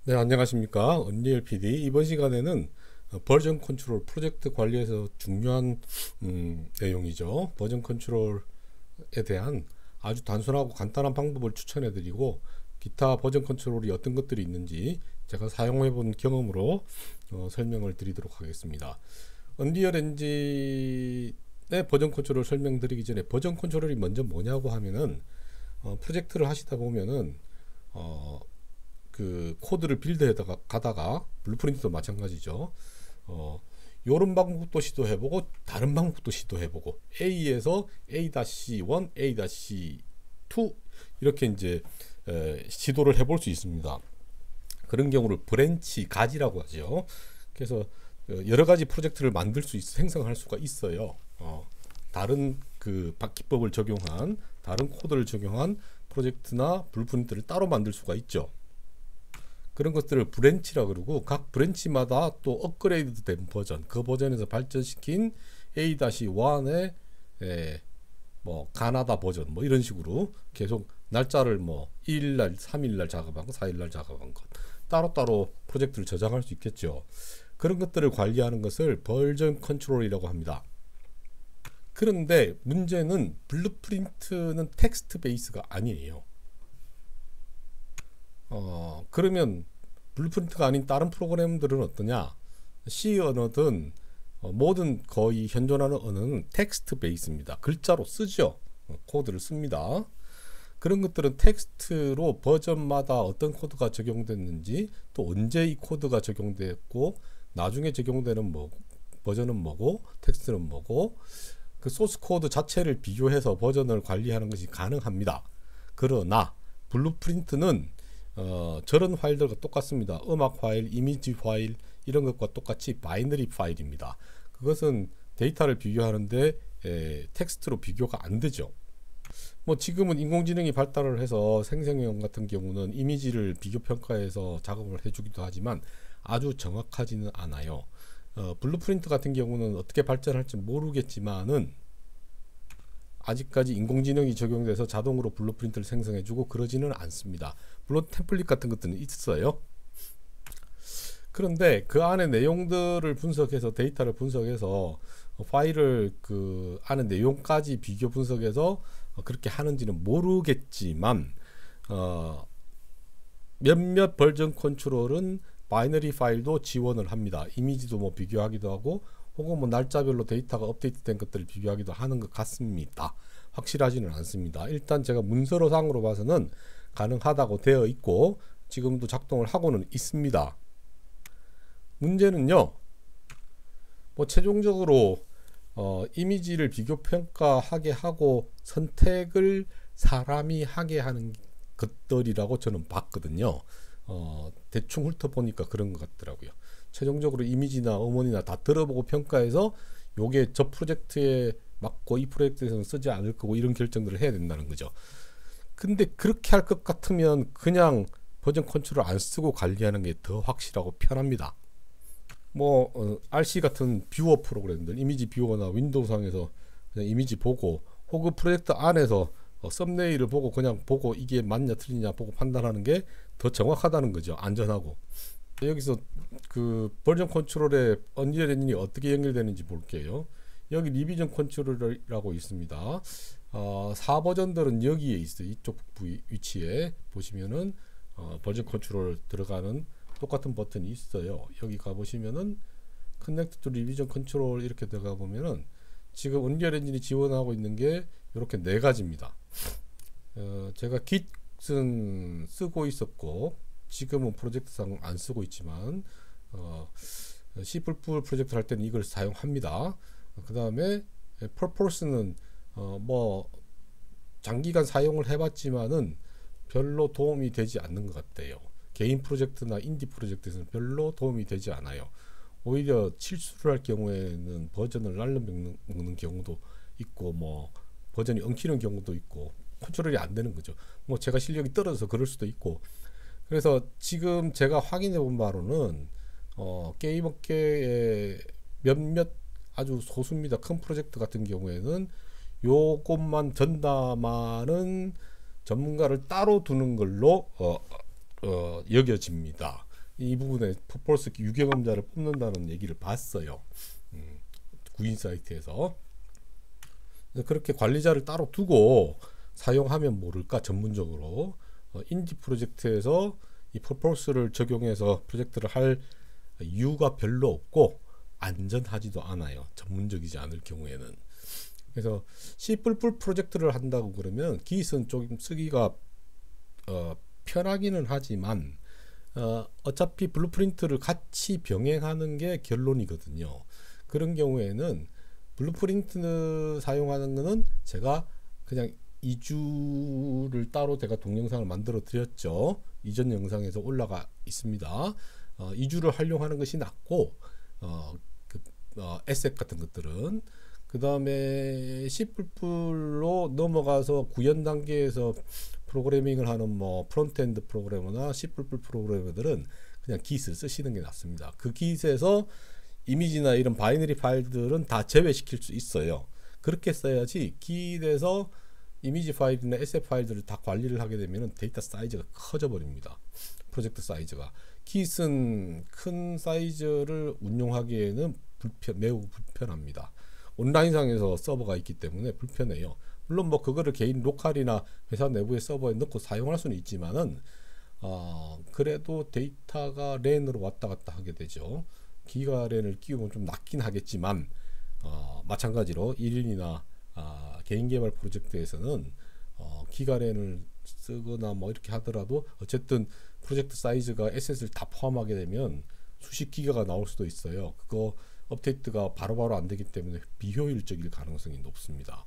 네, 안녕하십니까. 언리얼 PD. 이번 시간에는 버전 컨트롤 프로젝트 관리에서 중요한 내용이죠. 버전 컨트롤에 대한 아주 단순하고 간단한 방법을 추천해 드리고, 기타 버전 컨트롤이 어떤 것들이 있는지 제가 사용해 본 경험으로 설명을 드리도록 하겠습니다. 언리얼 엔진의 버전 컨트롤 설명드리기 전에, 버전 컨트롤이 먼저 뭐냐고 하면은, 프로젝트를 하시다 보면은 그 코드를 빌드에다가 가다가, 블루프린트도 마찬가지죠. 요런 방법도 시도해보고 다른 방법도 시도해보고, A에서 A-1, A-2 이렇게 이제 시도를 해볼 수 있습니다. 그런 경우를 브랜치 가지라고 하죠. 그래서 여러 가지 프로젝트를 만들 수 생성할 수가 있어요. 다른 그 기법을 적용한, 다른 코드를 적용한 프로젝트나 블루프린트를 따로 만들 수가 있죠. 그런 것들을 브랜치라 그러고, 각 브랜치마다 또 업그레이드 된 버전, 그 버전에서 발전시킨 A-1의 뭐 가나다 버전, 뭐 이런 식으로 계속 날짜를 뭐 1일날, 3일날 작업한 거, 4일날 작업한 것 따로따로 프로젝트를 저장할 수 있겠죠. 그런 것들을 관리하는 것을 버전 컨트롤이라고 합니다. 그런데 문제는 블루프린트는 텍스트 베이스가 아니에요. 그러면 블루프린트가 아닌 다른 프로그램들은 어떠냐? C 언어든 모든 거의 현존하는 언어는 텍스트 베이스입니다. 글자로 쓰죠. 코드를 씁니다. 그런 것들은 텍스트로 버전마다 어떤 코드가 적용됐는지, 또 언제 이 코드가 적용됐고, 나중에 적용되는 뭐 버전은 뭐고, 텍스트는 뭐고, 그 소스 코드 자체를 비교해서 버전을 관리하는 것이 가능합니다. 그러나 블루프린트는 저런 파일들과 똑같습니다. 음악 파일, 이미지 파일 이런 것과 똑같이 바이너리 파일입니다. 그것은 데이터를 비교하는데 텍스트로 비교가 안 되죠. 뭐 지금은 인공지능이 발달을 해서 생성형 같은 경우는 이미지를 비교 평가해서 작업을 해주기도 하지만 아주 정확하지는 않아요. 블루프린트 같은 경우는 어떻게 발전할지 모르겠지만은 아직까지 인공지능이 적용돼서 자동으로 블루프린트를 생성해주고 그러지는 않습니다. 물론 템플릿 같은 것들은 있어요. 그런데 그 안에 내용들을 분석해서, 데이터를 분석해서 파일을 그 안에 내용까지 비교 분석해서 그렇게 하는지는 모르겠지만, 몇몇 버전 컨트롤은 바이너리 파일도 지원을 합니다. 이미지도 뭐 비교하기도 하고, 혹은 뭐 날짜별로 데이터가 업데이트된 것들을 비교하기도 하는 것 같습니다. 확실하지는 않습니다. 일단 제가 문서로상으로 봐서는 가능하다고 되어 있고, 지금도 작동을 하고는 있습니다. 문제는요, 뭐 최종적으로 이미지를 비교 평가하게 하고 선택을 사람이 하게 하는 것들이라고 저는 봤거든요. 대충 훑어보니까 그런 것 같더라고요. 최종적으로 이미지나 음원이나 다 들어보고 평가해서 요게 저 프로젝트에 맞고 이 프로젝트에서는 쓰지 않을 거고, 이런 결정들을 해야 된다는 거죠. 근데 그렇게 할 것 같으면 그냥 버전 컨트롤 안 쓰고 관리하는 게 더 확실하고 편합니다. 뭐 RC 같은 뷰어 프로그램들, 이미지 뷰어나 윈도우상에서 그냥 이미지 보고, 혹은 프로젝트 안에서 썸네일을 보고 그냥 보고 이게 맞냐 틀리냐 보고 판단하는 게 더 정확하다는 거죠. 안전하고. 여기서 그 버전 컨트롤에 언리얼 엔진이 어떻게 연결되는지 볼게요. 여기 리비전 컨트롤이라고 있습니다. 4버전들은 여기에 있어요. 이쪽 위치에 보시면은 버전 컨트롤 들어가는 똑같은 버튼이 있어요. 여기 가보시면은 Connect to Revision Control 이렇게 들어가 보면은 지금 언리얼 엔진이 지원하고 있는 게 이렇게 네 가지입니다. 제가 Git은 쓰고 있었고, 지금은 프로젝트상 안 쓰고 있지만 C++ 프로젝트를 할 때는 이걸 사용합니다. 그 다음에 Purpose는 뭐 장기간 사용을 해봤지만은 별로 도움이 되지 않는 것 같아요. 개인 프로젝트나 인디 프로젝트에서는 별로 도움이 되지 않아요. 오히려 실수를 할 경우에는 버전을 날려먹는 경우도 있고, 뭐 버전이 엉키는 경우도 있고, 컨트롤이 안 되는 거죠. 뭐 제가 실력이 떨어져서 그럴 수도 있고. 그래서 지금 제가 확인해 본 바로는 게임 업계의 몇몇 아주 소수입니다. 큰 프로젝트 같은 경우에는 요것만 전담하는 전문가를 따로 두는 걸로 여겨집니다. 이 부분에 퍼포먼스 유경험자를 뽑는다는 얘기를 봤어요. 구인 사이트에서. 그렇게 관리자를 따로 두고 사용하면 모를까 전문적으로 인디 프로젝트에서 이 퍼포먼스를 적용해서 프로젝트를 할 이유가 별로 없고 안전하지도 않아요. 전문적이지 않을 경우에는. 그래서 C++ 프로젝트를 한다고 그러면 기스는 조금 쓰기가 편하기는 하지만 어차피 블루프린트를 같이 병행하는 게 결론이거든요. 그런 경우에는 블루프린트 사용하는 거는 제가 그냥 2주를 따로 제가 동영상을 만들어 드렸죠. 이전 영상에서 올라가 있습니다. 2주를 활용하는 것이 낫고 에셋 같은 것들은 그 다음에 C++로 넘어가서 구현 단계에서 프로그래밍을 하는 뭐 프론트엔드 프로그래머나 C++ 프로그래머들은 그냥 Git을 쓰시는 게 낫습니다. 그 Git에서 이미지나 이런 바이너리 파일들은 다 제외시킬 수 있어요. 그렇게 써야지 Git에서 이미지 파일이나 에셋 파일들을 다 관리를 하게 되면 데이터 사이즈가 커져 버립니다. 프로젝트 사이즈가. Git은 큰 사이즈를 운용하기에는 매우 불편합니다. 온라인상에서 서버가 있기 때문에 불편해요. 물론 뭐 그거를 개인 로컬이나 회사 내부의 서버에 넣고 사용할 수는 있지만은 그래도 데이터가 랜으로 왔다 갔다 하게 되죠. 기가 랜을 끼우면 좀 낫긴 하겠지만 마찬가지로 1인이나 개인 개발 프로젝트에서는 기가 랜을 쓰거나 뭐 이렇게 하더라도 어쨌든 프로젝트 사이즈가 에셋을 다 포함하게 되면 수십 기가가 나올 수도 있어요. 그거 업데이트가 바로바로 안 되기 때문에 비효율적일 가능성이 높습니다.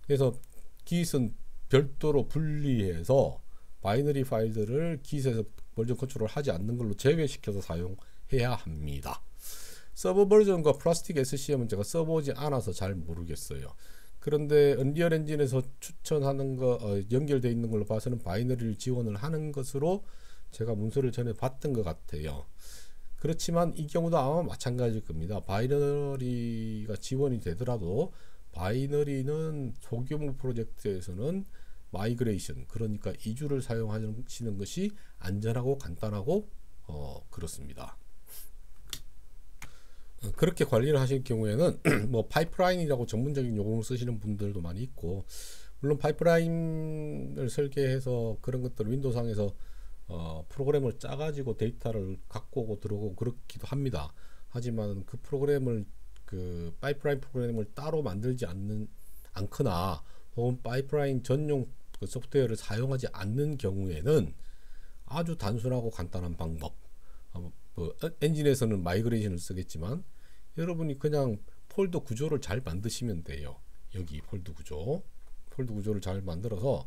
그래서 Git은 별도로 분리해서 바이너리 파일들을 Git에서 버전 컨트롤 하지 않는 걸로 제외시켜서 사용해야 합니다. 서버 버전과 플라스틱 SCM은 제가 써보지 않아서 잘 모르겠어요. 그런데 언리얼 엔진에서 추천하는 거 연결되어 있는 걸로 봐서는 바이너리를 지원을 하는 것으로 제가 문서를 전에 봤던 것 같아요. 그렇지만 이 경우도 아마 마찬가지일 겁니다. 바이너리가 지원이 되더라도 바이너리는 소규모 프로젝트에서는 마이그레이션, 그러니까 이주를 사용하시는 것이 안전하고 간단하고 그렇습니다. 그렇게 관리를 하실 경우에는 뭐 파이프라인이라고 전문적인 용어를 쓰시는 분들도 많이 있고, 물론 파이프라인을 설계해서 그런 것들을 윈도우상에서 프로그램을 짜가지고 데이터를 갖고 오고 들어오고 그렇기도 합니다. 하지만 그 프로그램을 그 파이프라인 프로그램을 따로 만들지 않거나 혹은 파이프라인 전용 그 소프트웨어를 사용하지 않는 경우에는 아주 단순하고 간단한 방법, 엔진에서는 마이그레이션을 쓰겠지만 여러분이 그냥 폴더 구조를 잘 만드시면 돼요. 여기 폴더 구조를 잘 만들어서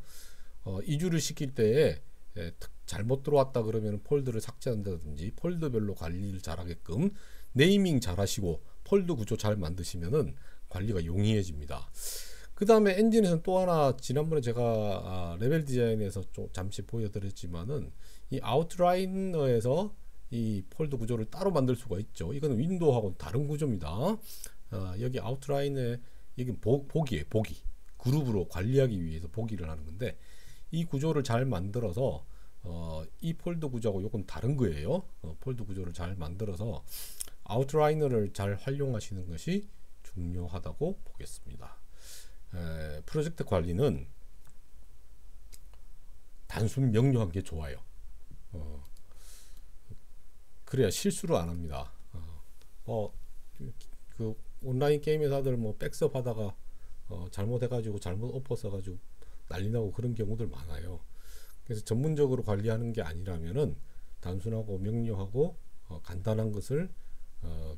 이주를 시킬 때에 잘못 들어왔다 그러면 폴더를 삭제한다든지 폴더별로 관리를 잘하게끔 네이밍 잘 하시고 폴더 구조 잘 만드시면은 관리가 용이해집니다. 그 다음에 엔진에서는 또 하나, 지난번에 제가 레벨 디자인에서 좀 잠시 보여드렸지만은 이 아웃라이너에서 이 폴더 구조를 따로 만들 수가 있죠. 이거는 윈도우하고 다른 구조입니다. 여기 아웃라인에 여기 보기에 보기 그룹으로 관리하기 위해서 보기를 하는 건데, 이 구조를 잘 만들어서 이 폴더 구조하고 요건 다른 거예요. 폴더 구조를 잘 만들어서 아웃라이너를 잘 활용하시는 것이 중요하다고 보겠습니다. 프로젝트 관리는 단순 명료한 게 좋아요. 그래야 실수를 안 합니다. 그 온라인 게임 회사들 뭐 백스업 하다가 잘못해가지고 잘못 엎어 써가지고 난리 나고 그런 경우들 많아요. 그래서 전문적으로 관리하는 게 아니라면은 단순하고 명료하고 간단한 것을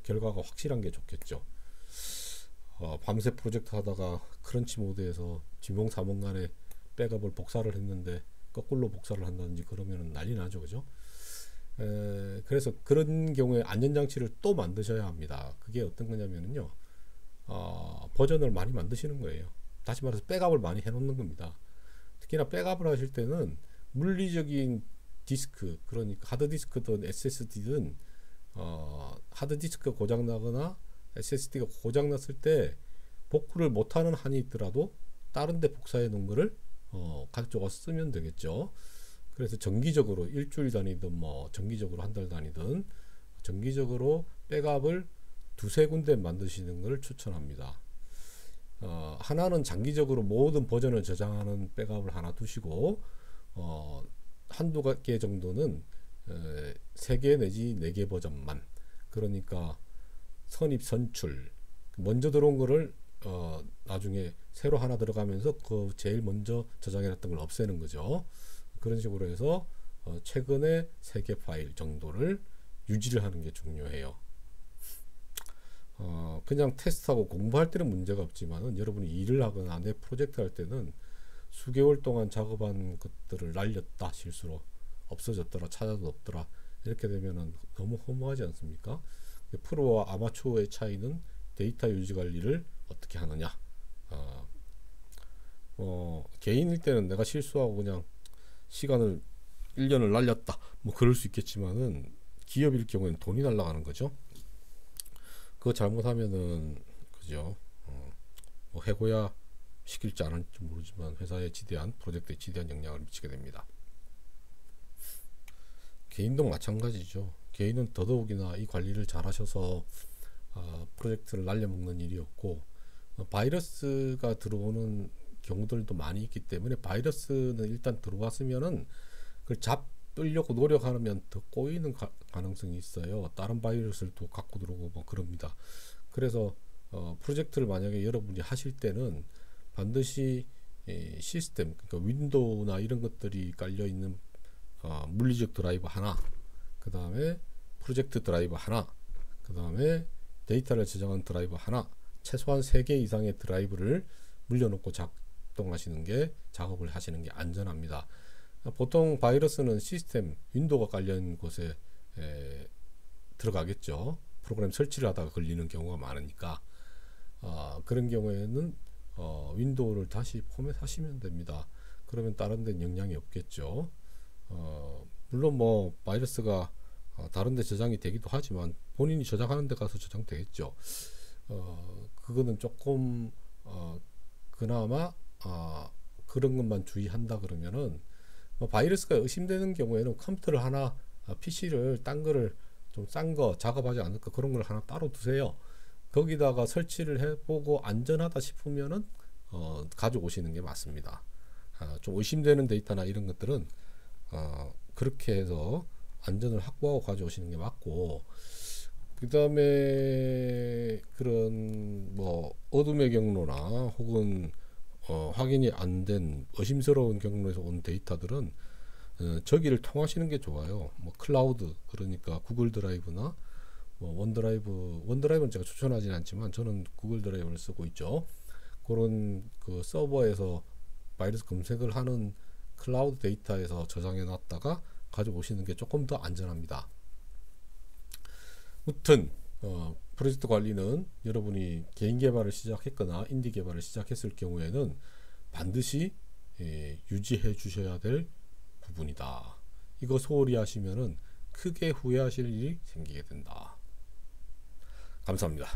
결과가 확실한 게 좋겠죠. 밤새 프로젝트 하다가 크런치 모드에서 지몽사몽간에 백업을 복사를 했는데 거꾸로 복사를 한다든지 그러면 난리 나죠, 그죠? 그래서 그런 경우에 안전장치를 또 만드셔야 합니다. 그게 어떤 거냐면요, 버전을 많이 만드시는 거예요. 다시 말해서 백업을 많이 해놓는 겁니다. 특히나 백업을 하실 때는 물리적인 디스크, 그러니까 하드디스크든 SSD든 하드디스크가 고장나거나 SSD가 고장났을 때 복구를 못하는 한이 있더라도 다른 데 복사해 놓은 거를 가져가 쓰면 되겠죠. 그래서 정기적으로 일주일 단위든 뭐 정기적으로 한 달 단위든 정기적으로 백업을 두세 군데 만드시는 것을 추천합니다. 하나는 장기적으로 모든 버전을 저장하는 백업을 하나 두시고 한두 개 정도는 3개 내지 4개 버전만, 그러니까 선입 선출 먼저 들어온 거를 나중에 새로 하나 들어가면서 그 제일 먼저 저장해놨던 걸 없애는 거죠. 그런 식으로 해서 최근에 3개 파일 정도를 유지를 하는 게 중요해요. 그냥 테스트하고 공부할 때는 문제가 없지만은 여러분이 일을 하거나 내 프로젝트 할 때는 수개월 동안 작업한 것들을 날렸다, 실수로 없어졌더라, 찾아도 없더라, 이렇게 되면은 너무 허무하지 않습니까? 프로와 아마추어의 차이는 데이터 유지 관리를 어떻게 하느냐. 개인일 때는 내가 실수하고 그냥 시간을 1년을 날렸다, 뭐 그럴 수 있겠지만은 기업일 경우에는 돈이 날아가는 거죠. 그거 잘못하면은 그죠. 뭐 해고야 시킬지 안 할지 모르지만 회사에 지대한, 프로젝트에 지대한 영향을 미치게 됩니다. 개인도 마찬가지죠. 개인은 더더욱이나 이 관리를 잘 하셔서 프로젝트를 날려먹는 일이 없고, 바이러스가 들어오는 경우들도 많이 있기 때문에 바이러스는 일단 들어왔으면은 그걸 잡으려고 노력하면 더 꼬이는 가능성이 있어요. 다른 바이러스를 또 갖고 들어오고 뭐 그럽니다. 그래서 프로젝트를 만약에 여러분이 하실 때는 반드시 시스템, 그러니까 윈도우나 이런 것들이 깔려 있는 물리적 드라이버 하나, 그 다음에 프로젝트 드라이버 하나, 그 다음에 데이터를 저장한 드라이버 하나, 최소한 3개 이상의 드라이브를 물려놓고 작동하시는 게, 작업을 하시는 게 안전합니다. 보통 바이러스는 시스템 윈도우가 깔려있는 곳에 들어가겠죠. 프로그램 설치를 하다가 걸리는 경우가 많으니까 그런 경우에는 윈도우를 다시 포맷하시면 됩니다. 그러면 다른 데는 영향이 없겠죠. 물론 뭐 바이러스가 다른 데 저장이 되기도 하지만 본인이 저장하는 데 가서 저장되겠죠. 그거는 조금 그나마 그런 것만 주의한다 그러면은, 바이러스가 의심되는 경우에는 컴퓨터를 하나, PC를 딴 거를 좀 싼 거, 작업하지 않을 거, 그런 걸 하나 따로 두세요. 거기다가 설치를 해보고 안전하다 싶으면은 가져오시는 게 맞습니다. 좀 의심되는 데이터나 이런 것들은 그렇게 해서 안전을 확보하고 가져오시는 게 맞고, 그 다음에 그런 뭐 어둠의 경로나 혹은 확인이 안 된 의심스러운 경로에서 온 데이터들은 저기를 통하시는 게 좋아요. 뭐 클라우드, 그러니까 구글 드라이브나 뭐 원드라이브는 제가 추천하지는 않지만 저는 구글 드라이브를 쓰고 있죠. 그런 그 서버에서 바이러스 검색을 하는 클라우드 데이터에서 저장해 놨다가 가져오시는 게 조금 더 안전합니다. 무튼 프로젝트 관리는 여러분이 개인 개발을 시작했거나 인디 개발을 시작했을 경우에는 반드시 유지해 주셔야 될 부분이다. 이거 소홀히 하시면은 크게 후회하실 일이 생기게 된다. 감사합니다.